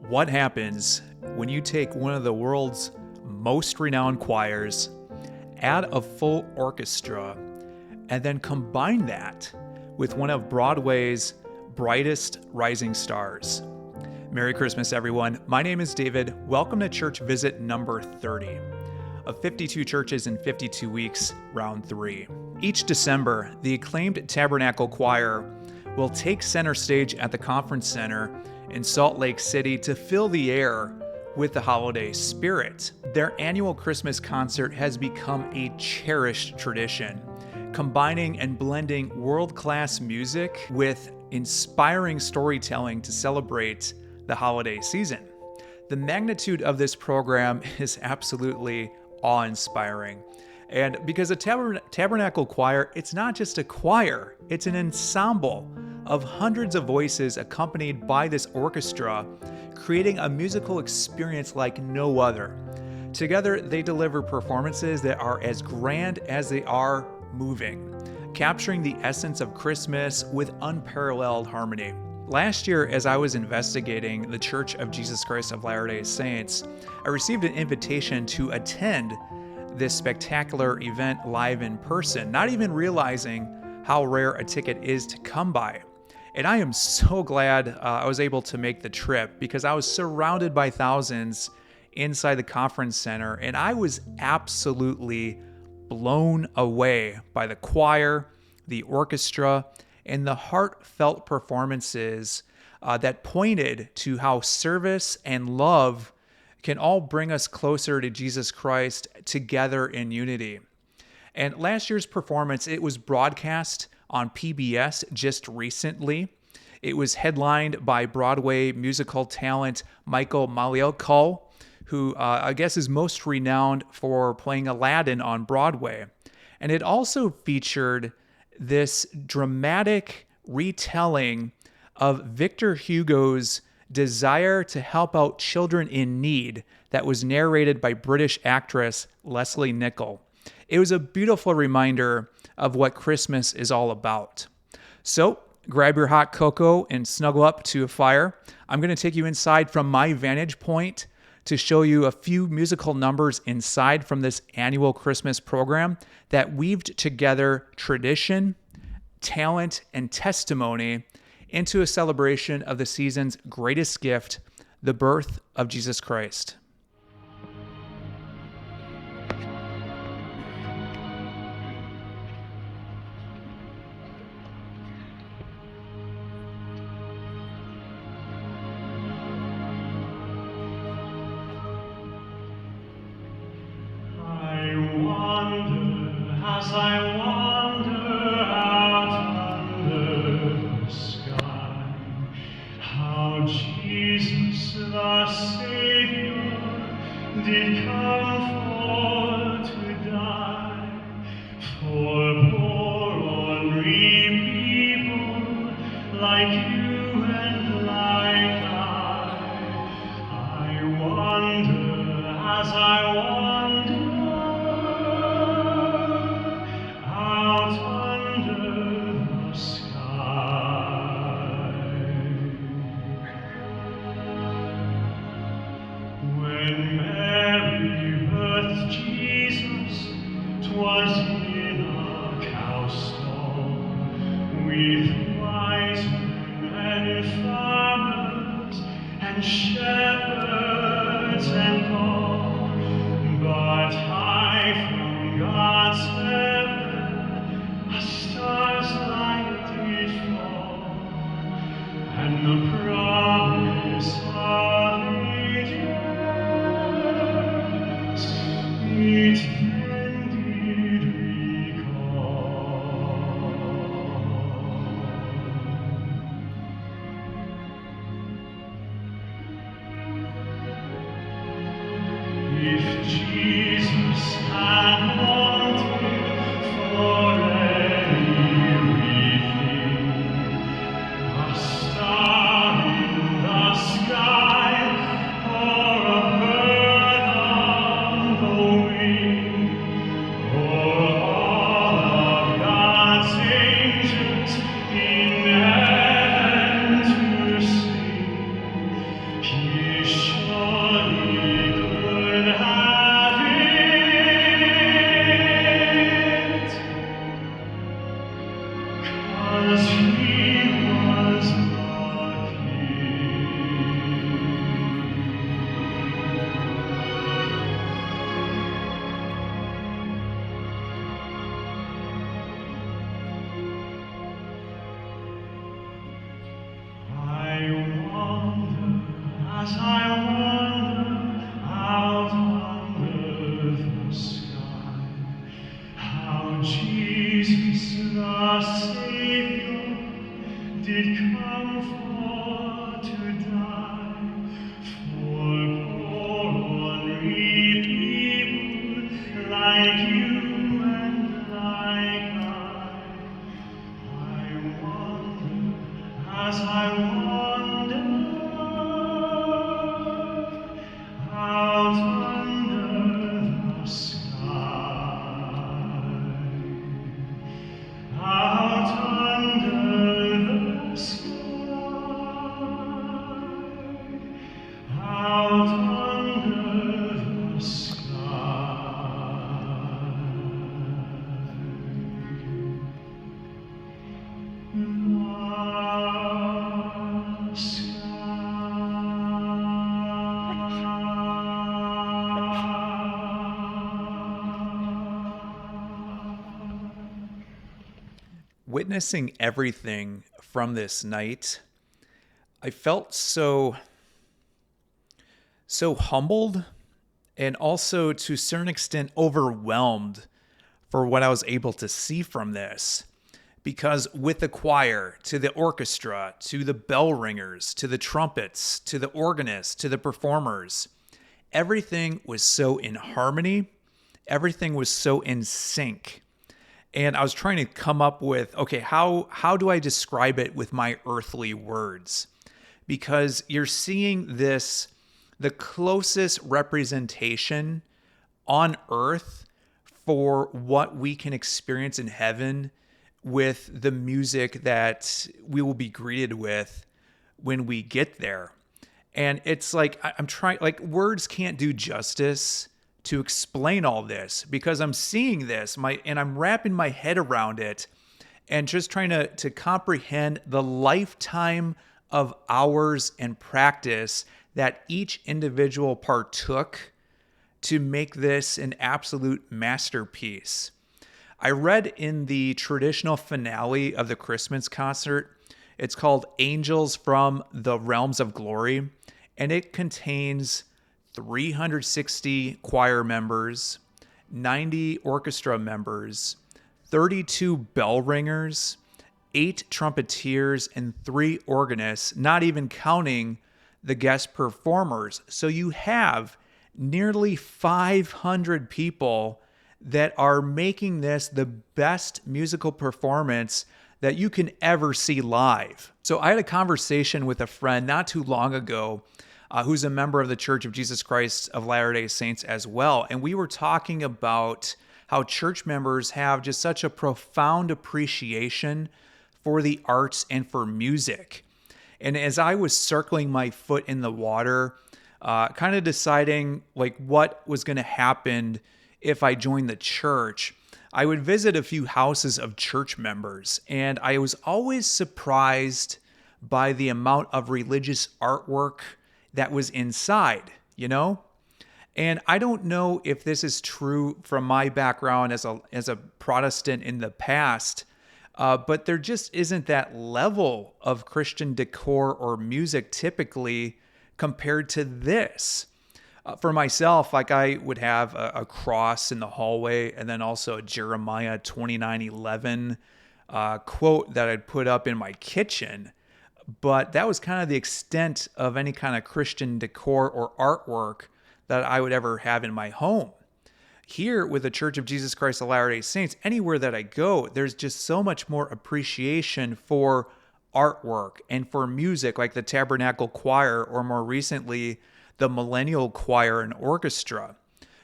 What happens when you take one of the world's most renowned choirs, add a full orchestra, and then combine that with one of Broadway's brightest rising stars? Merry Christmas, everyone. My name is David. Welcome to Church Visit number 30 of 52 churches in 52 weeks, round 3. Each December, the acclaimed Tabernacle choir will take center stage at the Conference Center in Salt Lake City to fill the air with the holiday spirit. Their annual Christmas concert has become a cherished tradition, combining and blending world-class music with inspiring storytelling to celebrate the holiday season. The magnitude of this program is absolutely awe-inspiring. And because a Tabernacle choir, it's not just a choir, it's an ensemble of hundreds of voices accompanied by this orchestra, creating a musical experience like no other. Together, they deliver performances that are as grand as they are moving, capturing the essence of Christmas with unparalleled harmony. Last year, as I was investigating the Church of Jesus Christ of Latter-day Saints, I received an invitation to attend this spectacular event live in person, not even realizing how rare a ticket is to come by. And I am so glad I was able to make the trip, because I was surrounded by thousands inside the conference center, and I was absolutely blown away by the choir, the orchestra, and the heartfelt performances that pointed to how service and love can all bring us closer to Jesus Christ together in unity. And last year's performance, it was broadcast on PBS just recently. It was headlined by Broadway musical talent Michael Maliakel, who I guess is most renowned for playing Aladdin on Broadway. And it also featured this dramatic retelling of Victor Hugo's Desire to Help Out Children in Need that was narrated by British actress Lesley Nicol. It was a beautiful reminder of what Christmas is all about. So grab your hot cocoa and snuggle up to a fire. I'm going to take you inside from my vantage point to show you a few musical numbers inside from this annual Christmas program that weaved together tradition, talent, and testimony into a celebration of the season's greatest gift, the birth of Jesus Christ. As I wander out under the sky, how Jesus the Savior did come for to die, for poor unread people like you and like I wonder as I wander shepherds and all, but high from God's heaven a star's light did fall, and the promise of ages it then did recall. as I wander out under the sky, how Jesus the Savior did come for to die for poor unreaped people like you and like I wonder as I wander out under the sky, out under the sky, out under the sky. Witnessing everything from this night, I felt so humbled and also to a certain extent overwhelmed for what I was able to see from this. Because with the choir, to the orchestra, to the bell ringers, to the trumpets, to the organists, to the performers, everything was so in harmony. Everything was so in sync. And I was trying to come up with, okay, how do I describe it with my earthly words? Because you're seeing this, the closest representation on earth for what we can experience in heaven with the music that we will be greeted with when we get there. And it's like, I'm trying, like, words can't do justice to explain all this, because I'm seeing this, and I'm wrapping my head around it and just trying to comprehend the lifetime of hours and practice that each individual partook to make this an absolute masterpiece. I read in the traditional finale of the Christmas concert, it's called Angels from the Realms of Glory, and it contains 360 choir members, 90 orchestra members, 32 bell ringers, 8 trumpeters, and 3 organists, not even counting the guest performers. So you have nearly 500 people that are making this the best musical performance that you can ever see live. So I had a conversation with a friend not too long ago who's a member of the Church of Jesus Christ of Latter-day Saints as well. And we were talking about how church members have just such a profound appreciation for the arts and for music. And as I was circling my foot in the water, kind of deciding like what was going to happen if I joined the church, I would visit a few houses of church members, and I was always surprised by the amount of religious artwork that was inside, you know? And I don't know if this is true from my background as a Protestant in the past, but there just isn't that level of Christian decor or music typically compared to this. For myself, like I would have a cross in the hallway, and then also a Jeremiah 29:11 quote that I'd put up in my kitchen. But that was kind of the extent of any kind of Christian decor or artwork that I would ever have in my home. Here with the Church of Jesus Christ of Latter-day Saints, anywhere that I go, there's just so much more appreciation for artwork and for music, like the Tabernacle Choir, or more recently, the Millennial Choir and Orchestra.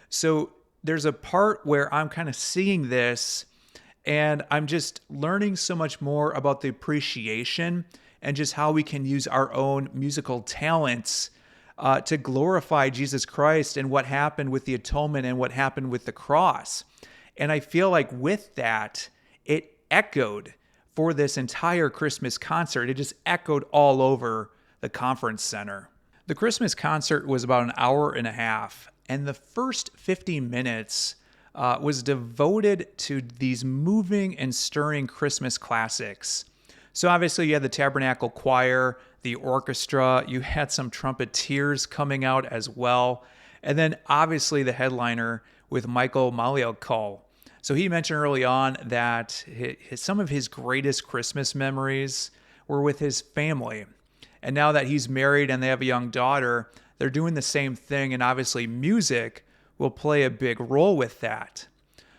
So there's a part where I'm kind of seeing this, and I'm just learning so much more about the appreciation and just how we can use our own musical talents to glorify Jesus Christ and what happened with the atonement and what happened with the cross. And I feel like with that, it echoed for this entire Christmas concert. It just echoed all over the conference center. The Christmas concert was about an hour and a half, and the first 50 minutes was devoted to these moving and stirring Christmas classics. So obviously you had the Tabernacle choir, the orchestra, you had some trumpeters coming out as well, and then obviously the headliner with Michael Maliakel. So he mentioned early on that some of his greatest Christmas memories were with his family. And now that he's married and they have a young daughter, they're doing the same thing, and obviously music will play a big role with that.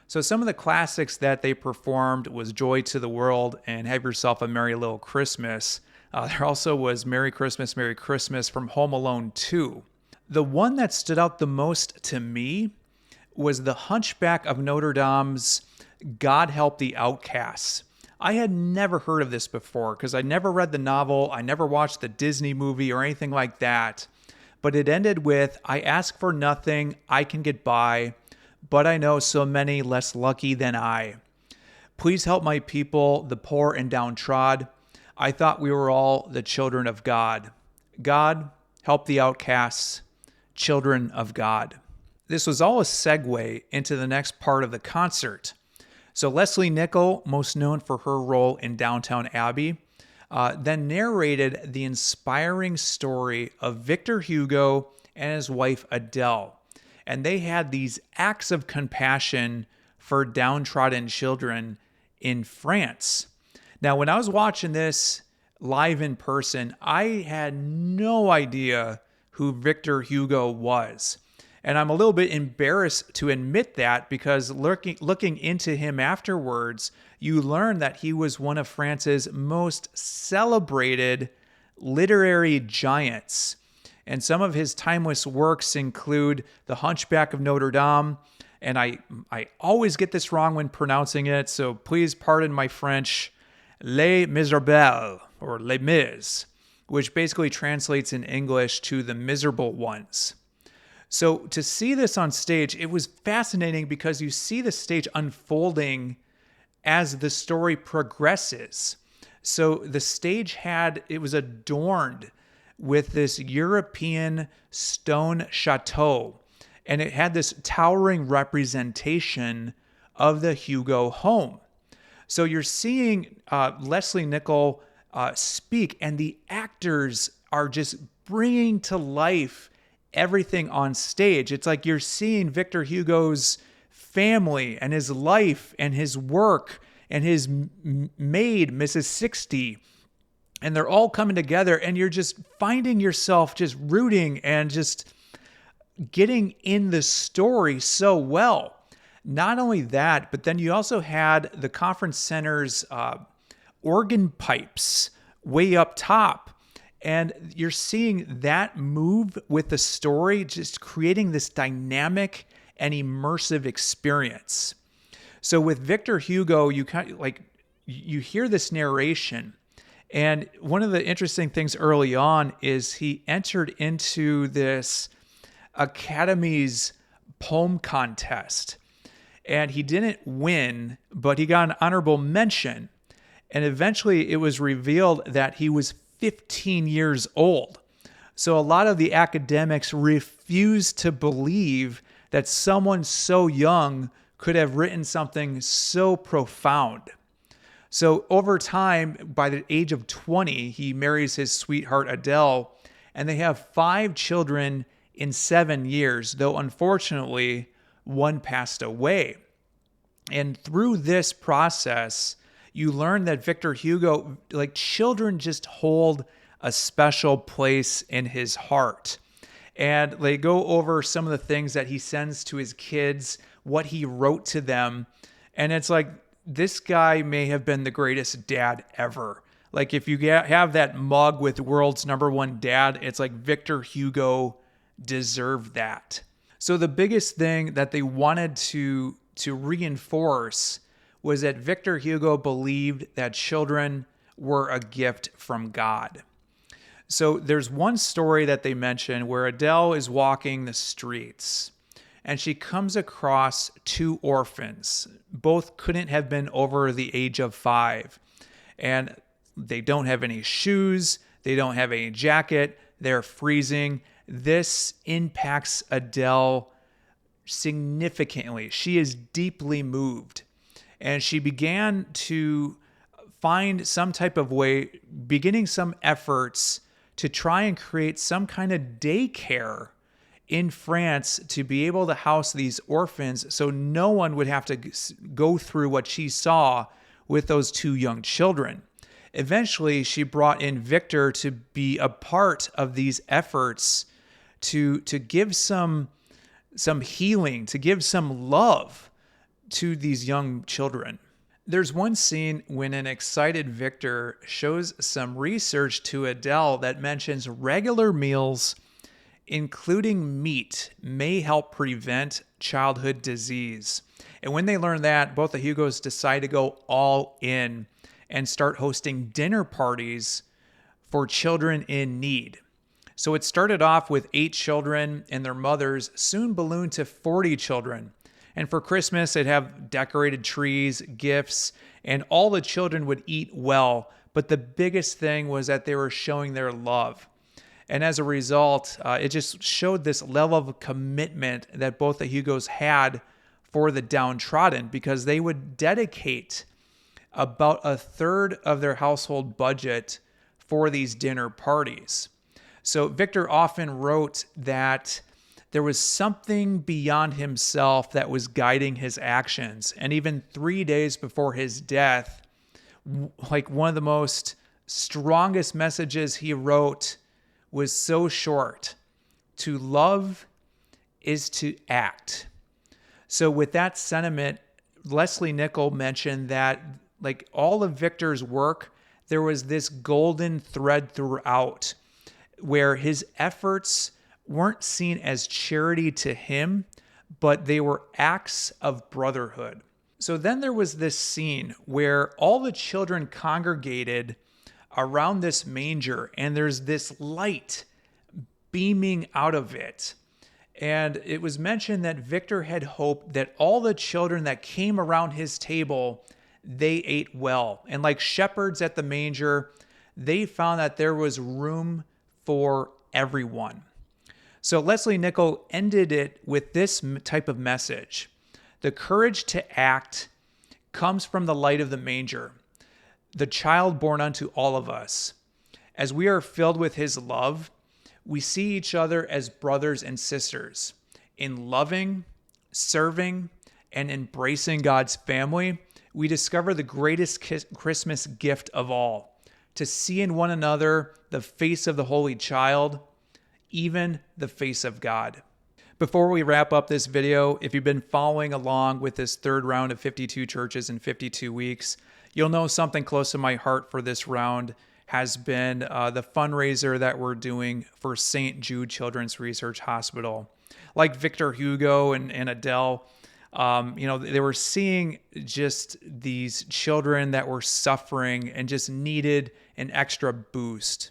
So some of the classics that they performed was Joy to the World and Have Yourself a Merry Little Christmas. There also was Merry Christmas from Home Alone 2. The one that stood out the most to me was The Hunchback of Notre Dame's God Help the Outcasts. I had never heard of this before because I never read the novel, I never watched the Disney movie or anything like that. But it ended with, I ask for nothing, I can get by, but I know so many less lucky than I. Please help my people, the poor and downtrodden. I thought we were all the children of God. God, help the outcasts, children of God. This was all a segue into the next part of the concert. So Lesley Nicol, most known for her role in Downton Abbey, then narrated the inspiring story of Victor Hugo and his wife Adele. And they had these acts of compassion for downtrodden children in France. Now, when I was watching this live in person, I had no idea who Victor Hugo was. And I'm a little bit embarrassed to admit that because looking into him afterwards, you learn that he was one of France's most celebrated literary giants. And some of his timeless works include The Hunchback of Notre Dame. And I always get this wrong when pronouncing it, so please pardon my French. Les Miserables, or Les Mis, which basically translates in English to The Miserable Ones. So to see this on stage, it was fascinating because you see the stage unfolding as the story progresses. So the stage it was adorned with this European stone chateau, and it had this towering representation of the Hugo home. So you're seeing Lesley Nicol speak, and the actors are just bringing to life everything on stage. It's like you're seeing Victor Hugo's family and his life and his work and his maid, Mrs. 60. And they're all coming together, and you're just finding yourself just rooting and just getting in the story so well. Not only that, but then you also had the conference center's organ pipes way up top. And you're seeing that move with the story, just creating this dynamic and immersive experience. So with Victor Hugo, you hear this narration. And one of the interesting things early on is he entered into this Academy's poem contest. And he didn't win, but he got an honorable mention. And eventually it was revealed that he was 15 years old. So a lot of the academics refused to believe that someone so young could have written something so profound. So over time, by the age of 20, he marries his sweetheart Adele, and they have 5 children in 7 years, though unfortunately, one passed away. And through this process, you learn that Victor Hugo, children just hold a special place in his heart. And they go over some of the things that he sends to his kids, what he wrote to them. And it's like, this guy may have been the greatest dad ever. Like, if you have that mug with world's #1 dad, it's like Victor Hugo deserved that. So the biggest thing that they wanted to reinforce was that Victor Hugo believed that children were a gift from God. So there's one story that they mention where Adele is walking the streets and she comes across 2 orphans. Both couldn't have been over the age of 5. And they don't have any shoes. They don't have any jacket. They're freezing. This impacts Adele significantly. She is deeply moved. And she began to find some type of way, beginning some efforts to try and create some kind of daycare in France to be able to house these orphans so no one would have to go through what she saw with those two young children. Eventually, she brought in Victor to be a part of these efforts to give some healing, to give some love to these young children. There's one scene when an excited Victor shows some research to Adele that mentions regular meals, including meat, may help prevent childhood disease. And when they learn that, both the Hugos decide to go all in and start hosting dinner parties for children in need. So it started off with 8 children and their mothers, soon ballooned to 40 children. And for Christmas, they'd have decorated trees, gifts, and all the children would eat well. But the biggest thing was that they were showing their love. And as a result, it just showed this level of commitment that both the Hugos had for the downtrodden, because they would dedicate about a third of their household budget for these dinner parties. So Victor often wrote that there was something beyond himself that was guiding his actions. And even 3 days before his death, like one of the most strongest messages he wrote was so short: to love is to act. So with that sentiment, Lesley Nicol mentioned that like all of Victor's work, there was this golden thread throughout where his efforts weren't seen as charity to him, but they were acts of brotherhood. So then there was this scene where all the children congregated around this manger, and there's this light beaming out of it. And it was mentioned that Victor had hoped that all the children that came around his table, they ate well. And like shepherds at the manger, they found that there was room for everyone. So Lesley Nicol ended it with this type of message: the courage to act comes from the light of the manger, the child born unto all of us. As we are filled with his love, we see each other as brothers and sisters. In loving, serving, and embracing God's family, we discover the greatest Christmas gift of all: to see in one another the face of the Holy Child, even the face of God. Before we wrap up this video, if you've been following along with this third round of 52 churches in 52 weeks, you'll know something close to my heart for this round has been the fundraiser that we're doing for St. Jude Children's Research Hospital. Like Victor Hugo and Adele, they were seeing just these children that were suffering and just needed an extra boost.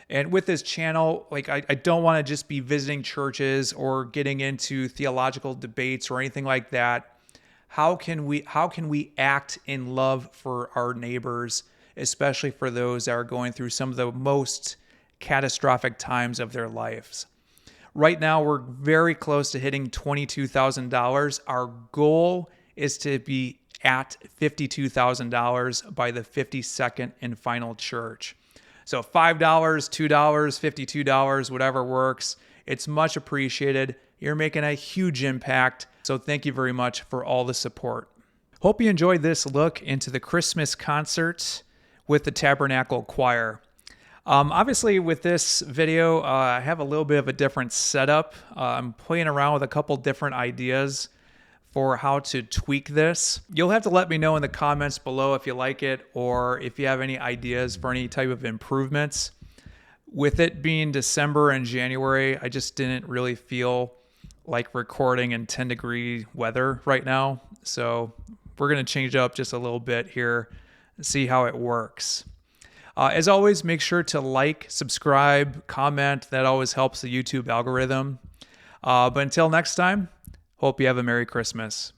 And with this channel, like I don't want to just be visiting churches or getting into theological debates or anything like that. How can we act in love for our neighbors, especially for those that are going through some of the most catastrophic times of their lives? Right now, we're very close to hitting $22,000. Our goal is to be at $52,000 by the 52nd and final church. So $5, $2, $52, whatever works. It's much appreciated. You're making a huge impact. So thank you very much for all the support. Hope you enjoyed this look into the Christmas concert with the Tabernacle Choir. Obviously, with this video, I have a little bit of a different setup. I'm playing around with a couple different ideas for how to tweak this. You'll have to let me know in the comments below if you like it or if you have any ideas for any type of improvements. With it being December and January, I just didn't really feel like recording in 10-degree weather right now. So we're going to change it up just a little bit here and see how it works. As always, make sure to like, subscribe, comment. That always helps the YouTube algorithm. But until next time, hope you have a Merry Christmas.